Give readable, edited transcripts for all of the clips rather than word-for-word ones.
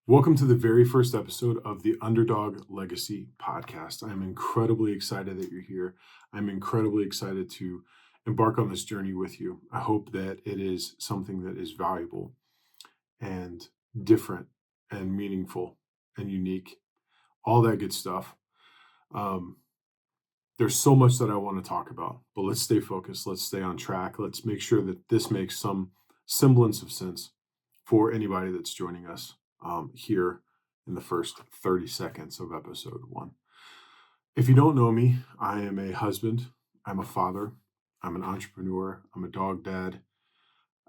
Welcome to the very first episode of the Underdog Legacy Podcast. I'm incredibly excited that you're here. I'm incredibly excited to embark on this journey with you. I hope that it is something that is valuable and different and meaningful and unique, all that good stuff. Um, there's so much that I want to talk about, but let's stay focused. Let's stay on track. Let's make sure that this makes some semblance of sense for anybody that's joining us here in the first 30 seconds of episode one. If you don't know me, I am a husband, I'm a father, I'm an entrepreneur, I'm a dog dad.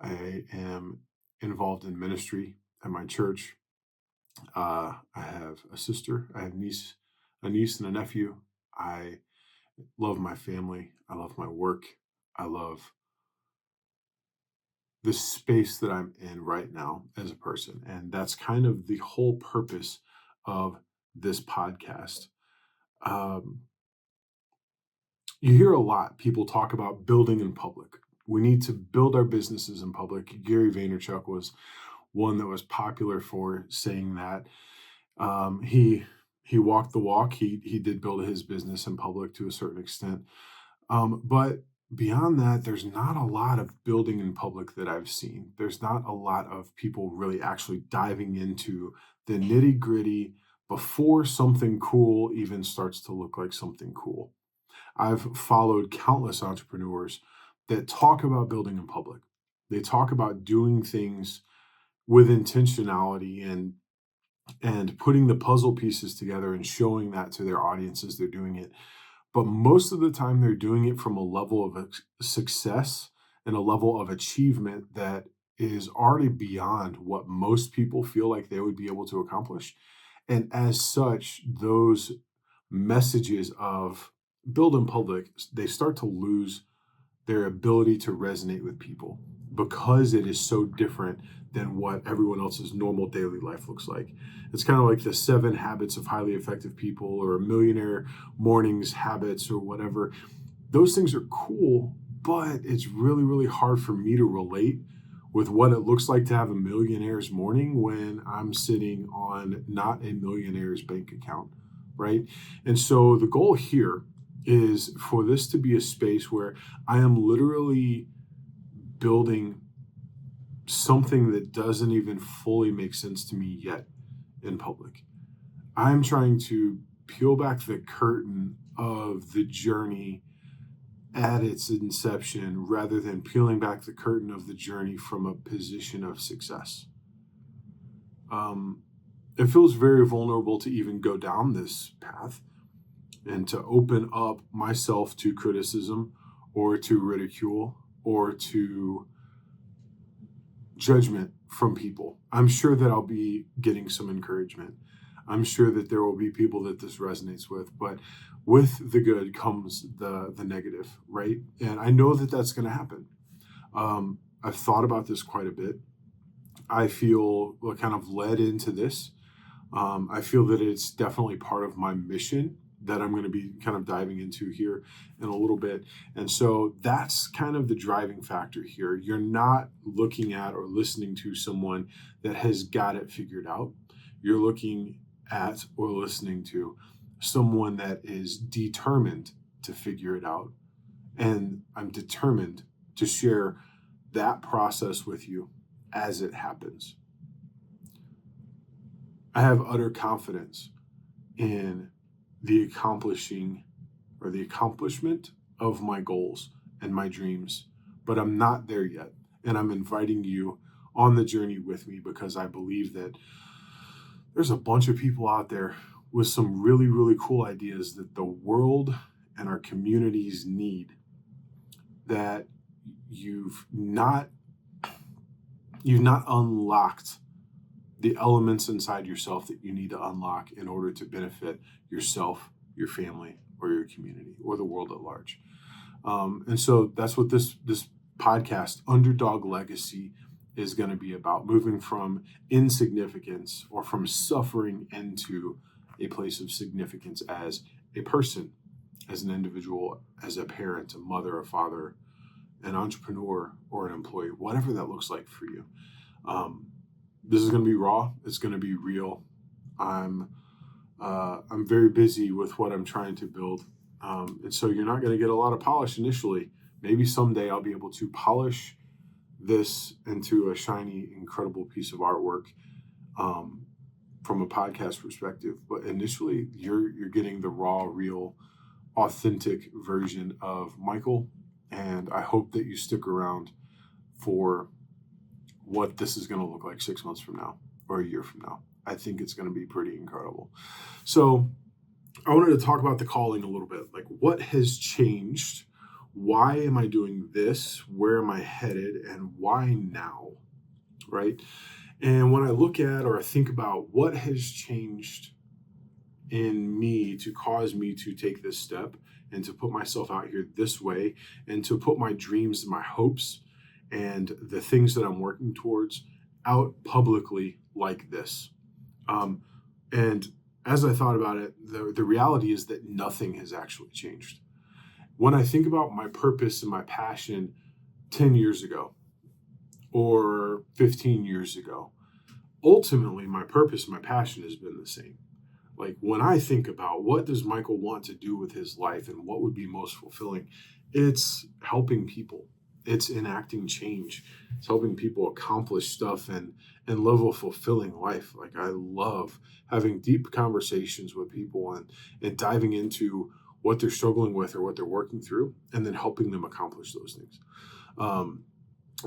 I am involved in ministry at my church. I have a sister, I have a niece and a nephew. I love my family. I love my work. I love the space that I'm in right now as a person. And that's kind of the whole purpose of this podcast. Um, you hear a lot people talk about building in public. We need to build our businesses in public. Gary Vaynerchuk was one that was popular for saying that. He walked the walk. He did build his business in public to a certain extent. But beyond that, there's not a lot of building in public that I've seen. There's not a lot of people really actually diving into the nitty gritty before something cool even starts to look like something cool. I've followed countless entrepreneurs that talk about building in public. They talk about doing things with intentionality and putting the puzzle pieces together and showing that to their audiences they're doing it. But most of the time, they're doing it from a level of success and a level of achievement that is already beyond what most people feel like they would be able to accomplish. And as such, those messages of build in public, they start to lose their ability to resonate with people because it is so different than what everyone else's normal daily life looks like. It's kind of like the 7 habits of highly effective people or a millionaire mornings habits or whatever. Those things are cool, but it's really, really hard for me to relate with what it looks like to have a millionaire's morning when I'm sitting on not a millionaire's bank account, right? And so the goal here is for this to be a space where I am literally building something that doesn't even fully make sense to me yet in public. I'm trying to peel back the curtain of the journey at its inception rather than peeling back the curtain of the journey from a position of success. It feels very vulnerable to even go down this path and to open up myself to criticism or to ridicule or to judgment from people. I'm sure that I'll be getting some encouragement. I'm sure that there will be people that this resonates with, but with the good comes the negative, right? And I know that that's going to happen. I've thought about this quite a bit. I feel kind of led into this. I feel that it's definitely part of my mission that I'm going to be kind of diving into here in a little bit. And so that's kind of the driving factor here. You're not looking at or listening to someone that has got it figured out. You're looking at or listening to someone that is determined to figure it out. And I'm determined to share that process with you as it happens. I have utter confidence in the accomplishment of my goals and my dreams, but I'm not there yet. And I'm inviting you on the journey with me because I believe that there's a bunch of people out there with some really, really cool ideas that the world and our communities need that you've not unlocked the elements inside yourself that you need to unlock in order to benefit yourself, your family, or your community, or the world at large. And so that's what this podcast, Underdog Legacy, is going to be about, moving from insignificance or from suffering into a place of significance as a person, as an individual, as a parent, a mother, a father, an entrepreneur, or an employee, whatever that looks like for you. This is going to be raw. It's going to be real. I'm very busy with what I'm trying to build. And so you're not going to get a lot of polish initially. Maybe someday I'll be able to polish this into a shiny, incredible piece of artwork from a podcast perspective. But initially, you're getting the raw, real, authentic version of Michael. And I hope that you stick around for what this is going to look like 6 months from now or a year from now. I think it's going to be pretty incredible. So I wanted to talk about the calling a little bit. Like, what has changed? Why am I doing this? Where am I headed? And why now? Right? And when I look at or I think about what has changed in me to cause me to take this step and to put myself out here this way and to put my dreams and my hopes and the things that I'm working towards out publicly like this. And as I thought about it, the reality is that nothing has actually changed. When I think about my purpose and my passion 10 years ago or 15 years ago, ultimately my purpose and my passion has been the same. Like, when I think about what does Michael want to do with his life and what would be most fulfilling, it's helping people. It's enacting change. It's helping people accomplish stuff and live a fulfilling life. Like, I love having deep conversations with people and diving into what they're struggling with or what they're working through, and then helping them accomplish those things.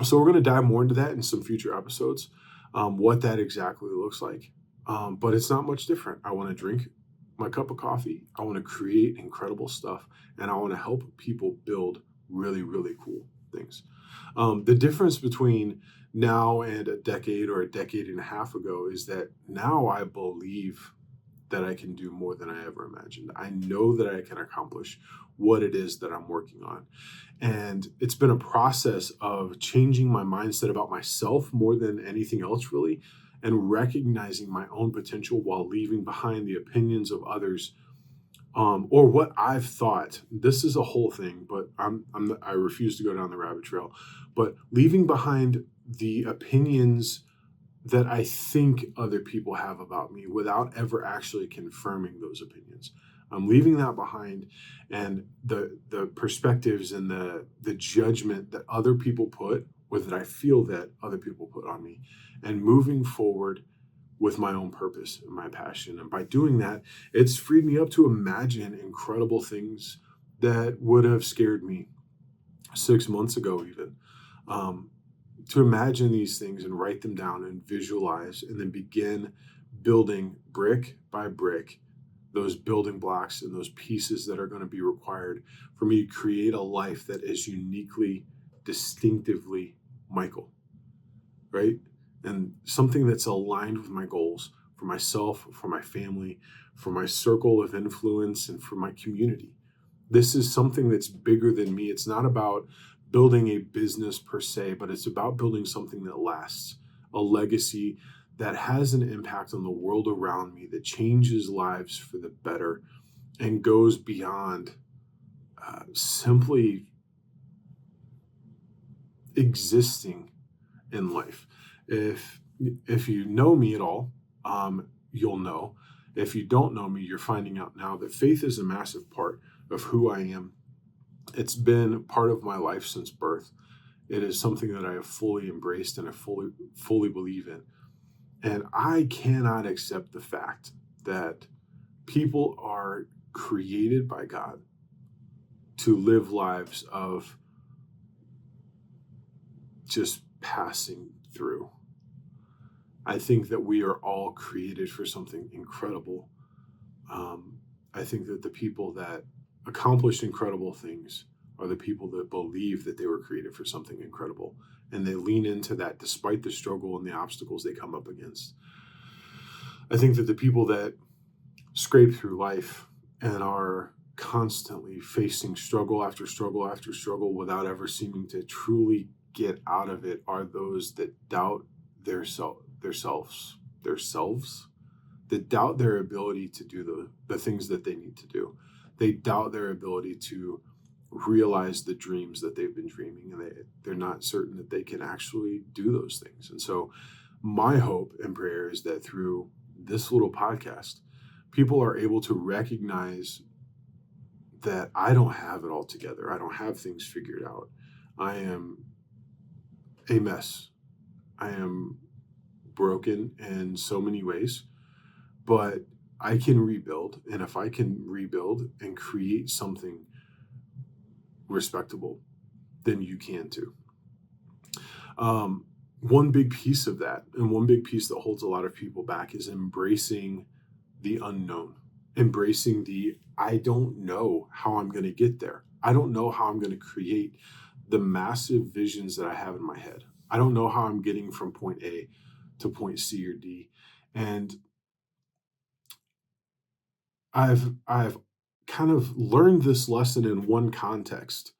So we're going to dive more into that in some future episodes, what that exactly looks like. But it's not much different. I want to drink my cup of coffee. I want to create incredible stuff, and I want to help people build really, really cool things. The difference between now and a decade or a decade and a half ago is that now I believe that I can do more than I ever imagined. I know that I can accomplish what it is that I'm working on. And it's been a process of changing my mindset about myself more than anything else, really, and recognizing my own potential while leaving behind the opinions of others, or what I've thought. This is a whole thing, but I refuse to go down the rabbit trail. But leaving behind the opinions that I think other people have about me without ever actually confirming those opinions. I'm leaving that behind, and the perspectives and the judgment that other people put, or that I feel that other people put on me, and moving forward with my own purpose and my passion. And by doing that, it's freed me up to imagine incredible things that would have scared me 6 months ago, even. To imagine these things and write them down and visualize, and then begin building brick by brick those building blocks and those pieces that are going to be required for me to create a life that is uniquely, distinctively Michael, right? And something that's aligned with my goals for myself, for my family, for my circle of influence, and for my community. This is something that's bigger than me. It's not about building a business per se, but it's about building something that lasts, a legacy that has an impact on the world around me, that changes lives for the better and goes beyond simply existing in life. If you know me at all, you'll know. If you don't know me, you're finding out now that faith is a massive part of who I am. It's been part of my life since birth. It is something that I have fully embraced and I fully believe in. And I cannot accept the fact that people are created by God to live lives of just passing through. I think that we are all created for something incredible. I think that the people that accomplish incredible things are the people that believe that they were created for something incredible, and they lean into that despite the struggle and the obstacles they come up against. I think that the people that scrape through life and are constantly facing struggle after struggle after struggle without ever seeming to truly get out of it are those that doubt themselves, that doubt their ability to do the things that they need to do. They doubt their ability to realize the dreams that they've been dreaming, and they're not certain that they can actually do those things. And so My hope and prayer is that through this little podcast, people are able to recognize that I don't have it all together. I don't have things figured out. I am a mess. I am broken in so many ways, but I can rebuild. And if I can rebuild and create something respectable, then you can too. One big piece of that, and one big piece that holds a lot of people back, is embracing the unknown, embracing the I don't know how I'm going to get there. I don't know how I'm going to create the massive visions that I have in my head. I don't know how I'm getting from point A to point C or D. And I've kind of learned this lesson in one context.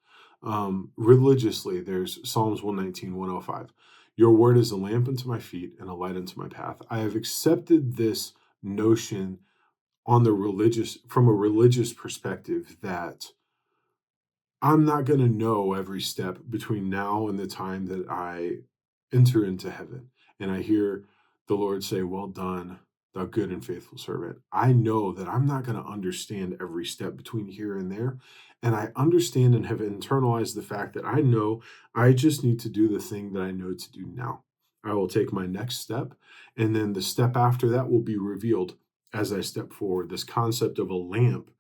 Religiously, there's Psalms 119, 105. Your word is a lamp unto my feet and a light unto my path. I have accepted this notion from a religious perspective, that I'm not going to know every step between now and the time that I enter into heaven and I hear the Lord say, "Well done, thou good and faithful servant." I know that I'm not going to understand every step between here and there. And I understand and have internalized the fact that I know I just need to do the thing that I know to do now. I will take my next step, and then the step after that will be revealed as I step forward. This concept of a lamp,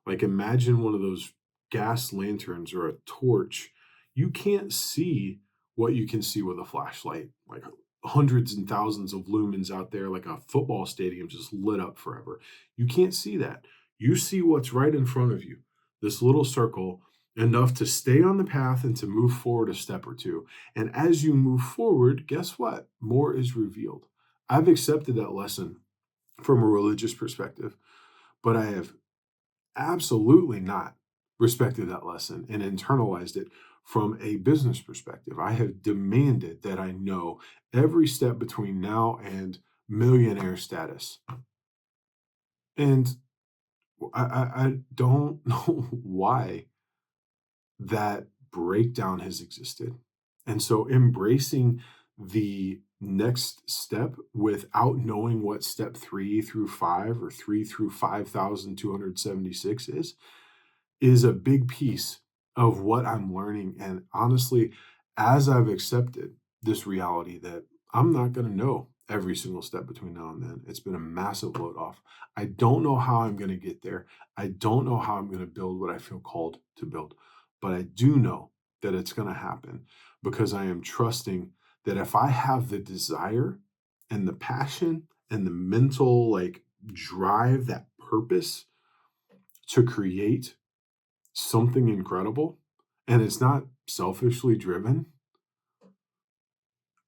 like imagine one of those gas lanterns or a torch. You can't see what you can see with a flashlight, like hundreds and thousands of lumens out there, like a football stadium just lit up forever. You can't see that. You see what's right in front of you, this little circle, enough to stay on the path and to move forward a step or two. And as you move forward, guess what? More is revealed. I've accepted that lesson from a religious perspective, but I have absolutely not respected that lesson and internalized it from a business perspective. I have demanded that I know every step between now and millionaire status. And I don't know why that breakdown has existed. And so embracing the next step without knowing what step 3 through 5 or 3 through 5,276 is a big piece of what I'm learning. And honestly, as I've accepted this reality that I'm not going to know every single step between now and then, it's been a massive load off. I don't know how I'm going to get there. I don't know how I'm going to build what I feel called to build, but I do know that it's going to happen because I am trusting that if I have the desire and the passion and the mental drive, that purpose to create something incredible, and it's not selfishly driven,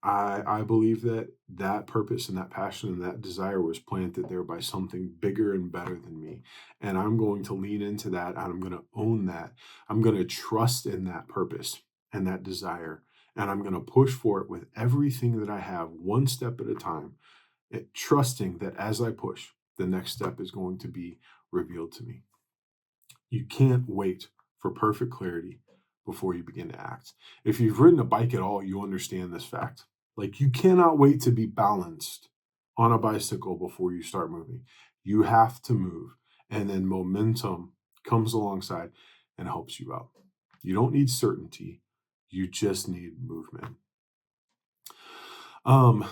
I believe that that purpose and that passion and that desire was planted there by something bigger and better than me. And I'm going to lean into that, and I'm going to own that. I'm going to trust in that purpose and that desire. And I'm going to push for it with everything that I have, one step at a time, trusting that as I push, the next step is going to be revealed to me. You can't wait for perfect clarity before you begin to act. If you've ridden a bike at all, you understand this fact. Like, you cannot wait to be balanced on a bicycle before you start moving. You have to move, and then momentum comes alongside and helps you out. You don't need certainty, you just need movement. And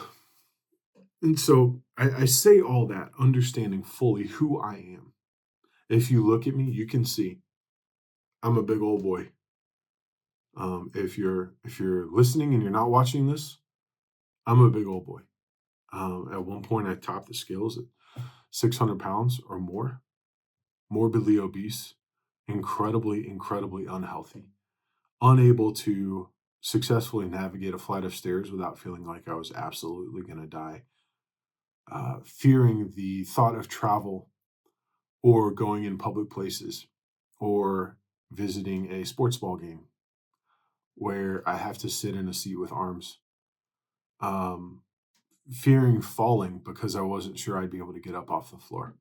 so I say all that, understanding fully who I am. If you look at me, you can see I'm a big old boy. If you're listening and you're not watching this, I'm a big old boy. At one point, I topped the scales at 600 pounds or more, morbidly obese, incredibly unhealthy, unable to successfully navigate a flight of stairs without feeling like I was absolutely going to die, fearing the thought of travel or going in public places or visiting a sports ball game where I have to sit in a seat with arms. Um, Fearing falling because I wasn't sure I'd be able to get up off the floor.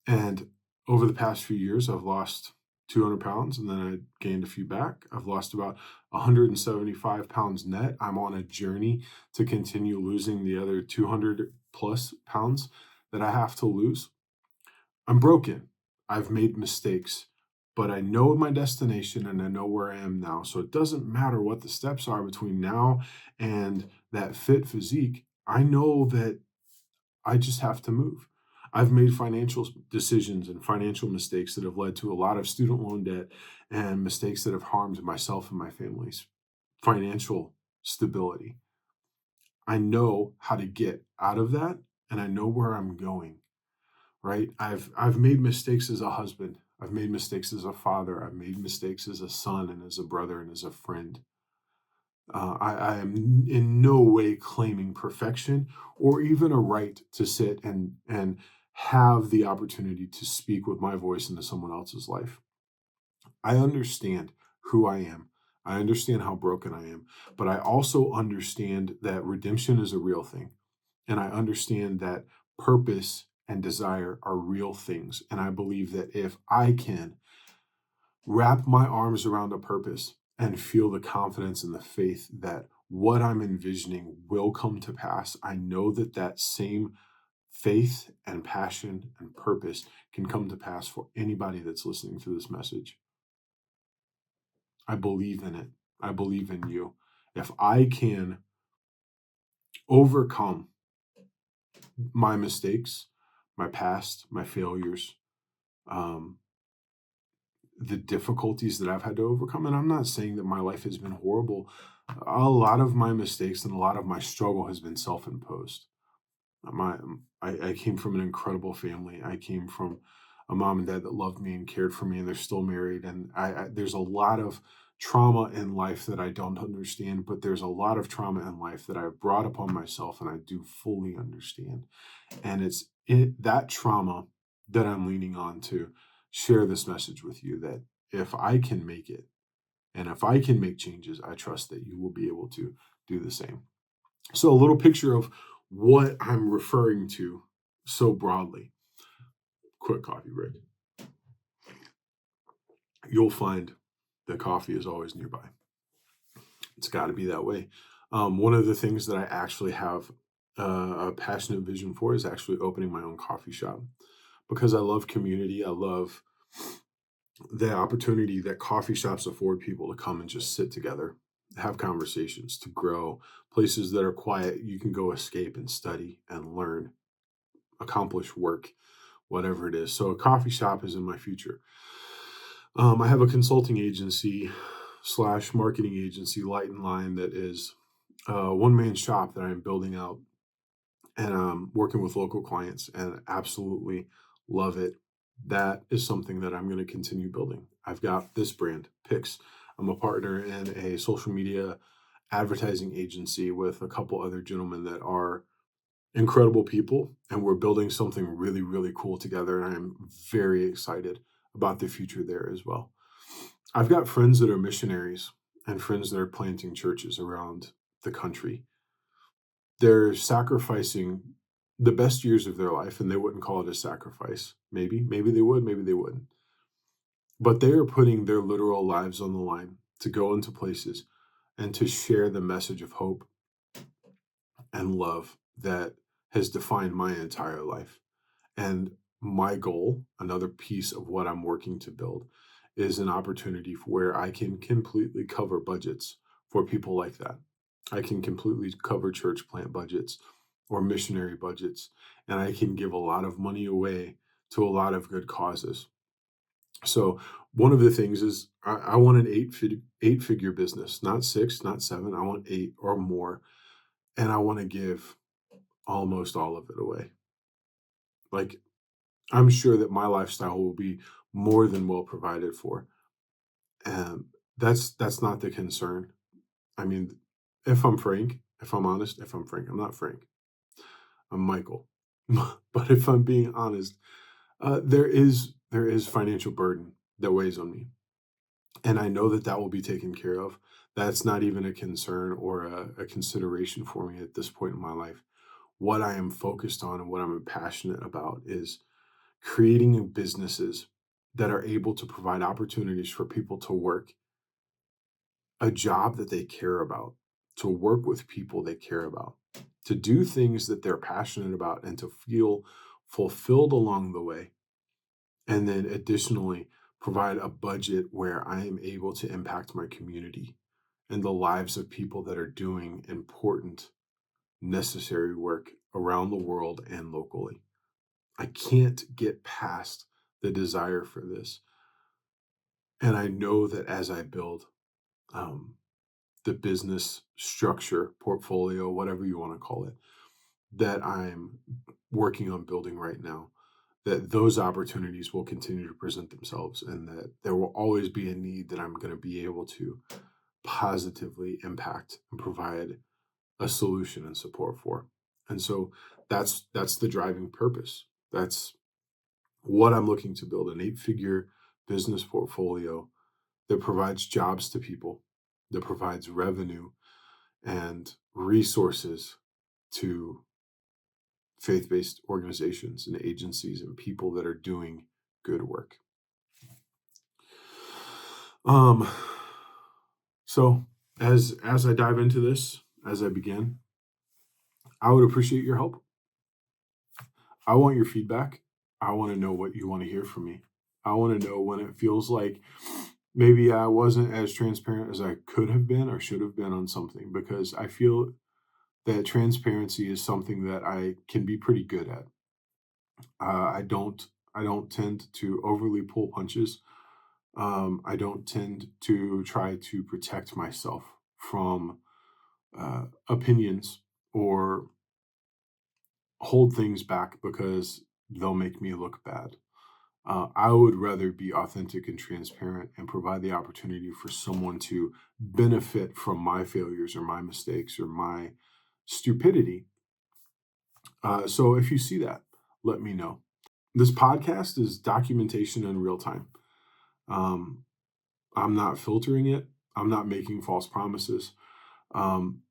And over the past few years, I've lost 200 pounds, and then I gained a few back. I've lost about 175 pounds net. I'm on a journey to continue losing the other 200 plus pounds that I have to lose. I'm broken. I've made mistakes, but I know my destination and I know where I am now. So it doesn't matter what the steps are between now and that fit physique. I know that I just have to move. I've made financial decisions and financial mistakes that have led to a lot of student loan debt and mistakes that have harmed myself and my family's financial stability. I know how to get out of that and I know where I'm going, right? I've made mistakes as a husband. I've made mistakes as a father. I've made mistakes as a son and as a brother and as a friend. I am in no way claiming perfection or even a right to sit and have the opportunity to speak with my voice into someone else's life. I understand who I am. I understand how broken I am, but I also understand that redemption is a real thing. And I understand that purpose and desire are real things. And I believe that if I can wrap my arms around a purpose and feel the confidence and the faith that what I'm envisioning will come to pass, I know that that same faith and passion and purpose can come to pass for anybody that's listening to this message. I believe in it. I believe in you. If I can overcome my mistakes, my past, my failures, um, the difficulties that I've had to overcome. And I'm not saying that my life has been horrible. A lot of my mistakes and a lot of my struggle has been self-imposed. I came from an incredible family. I came from a mom and dad that loved me and cared for me, and they're still married. And there's a lot of trauma in life that I don't understand, but there's a lot of trauma in life that I've brought upon myself and I do fully understand. And that trauma that I'm leaning on to share this message with you that if I can make it and if I can make changes, I trust that you will be able to do the same. So, a little picture of what I'm referring to so broadly. Quick coffee break. You'll find that coffee is always nearby. It's got to be that way. One of the things that I actually have a passionate vision for is actually opening my own coffee shop because I love community. I love the opportunity that coffee shops afford people to come and just sit together, have conversations, to grow, places that are quiet. You can go escape and study and learn, accomplish work, whatever it is. So a coffee shop is in my future. I have a consulting agency slash marketing agency, Light and Line, that is a one-man shop that I'm building out and working with local clients and absolutely love it. That is something that I'm going to continue building. I've got this brand, Pix. I'm a partner in a social media advertising agency with a couple other gentlemen that are incredible people, and we're building something really, really cool together. And I'm very excited about the future there as well. I've got friends that are missionaries and friends that are planting churches around the country. They're sacrificing the best years of their life, and they wouldn't call it a sacrifice. Maybe they would, maybe they wouldn't. But they are putting their literal lives on the line to go into places and to share the message of hope and love that has defined my entire life. And my goal, another piece of what I'm working to build, is an opportunity where I can completely cover budgets for people like that. I can completely cover church plant budgets or missionary budgets, and I can give a lot of money away to a lot of good causes. So one of the things is I want an eight figure business, not six, not seven. I want eight or more, and I want to give almost all of it away. Like, I'm sure that my lifestyle will be more than well provided for. And that's not the concern. I mean, if I'm frank, if I'm honest, if I'm frank, I'm not Frank. I'm Michael. But if I'm being honest, there is financial burden that weighs on me, and I know that that will be taken care of. That's not even a concern or a consideration for me at this point in my life. What I am focused on and what I'm passionate about is creating businesses that are able to provide opportunities for people to work a job that they care about, to work with people they care about, to do things that they're passionate about, and to feel fulfilled along the way. And then additionally, provide a budget where I am able to impact my community and the lives of people that are doing important, necessary work around the world and locally. I can't get past the desire for this. And I know that as I build um, the business structure, portfolio, whatever you want to call it, that I'm working on building right now, that those opportunities will continue to present themselves and that there will always be a need that I'm going to be able to positively impact and provide a solution and support for. And so that's the driving purpose. That's what I'm looking to build, an 8-figure business portfolio that provides jobs to people, that provides revenue and resources to faith-based organizations and agencies and people that are doing good work. Um, so as I dive into this, as I begin, I would appreciate your help. I want your feedback. I want to know what you want to hear from me. I want to know when it feels like maybe I wasn't as transparent as I could have been or should have been on something, because I feel that transparency is something that I can be pretty good at. I don't tend to overly pull punches. I don't tend to try to protect myself from opinions or hold things back because they'll make me look bad. I would rather be authentic and transparent and provide the opportunity for someone to benefit from my failures or my mistakes or my stupidity. So if you see that, let me know. This podcast is documentation in real time. Um, I'm not filtering it. I'm not making false promises. Um,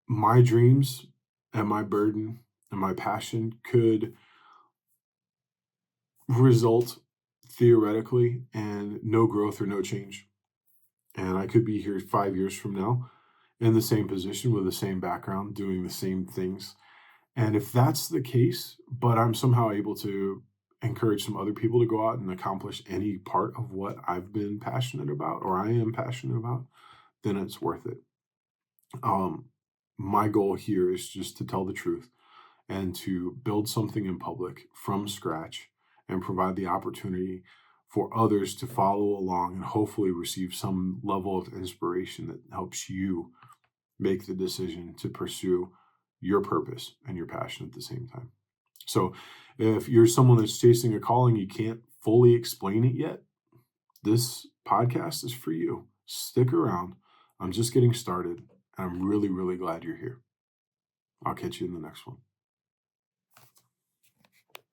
my dreams and my burden and my passion could result theoretically in no growth or no change. And I could be here 5 years from now in the same position with the same background, doing the same things. And if that's the case, but I'm somehow able to encourage some other people to go out and accomplish any part of what I've been passionate about or I am passionate about, then it's worth it. Um, my goal here is just to tell the truth and to build something in public from scratch and provide the opportunity for others to follow along and hopefully receive some level of inspiration that helps you make the decision to pursue your purpose and your passion at the same time. So if you're someone that's chasing a calling, you can't fully explain it yet, this podcast is for you. Stick around. I'm just getting started, and I'm really, really glad you're here. I'll catch you in the next one.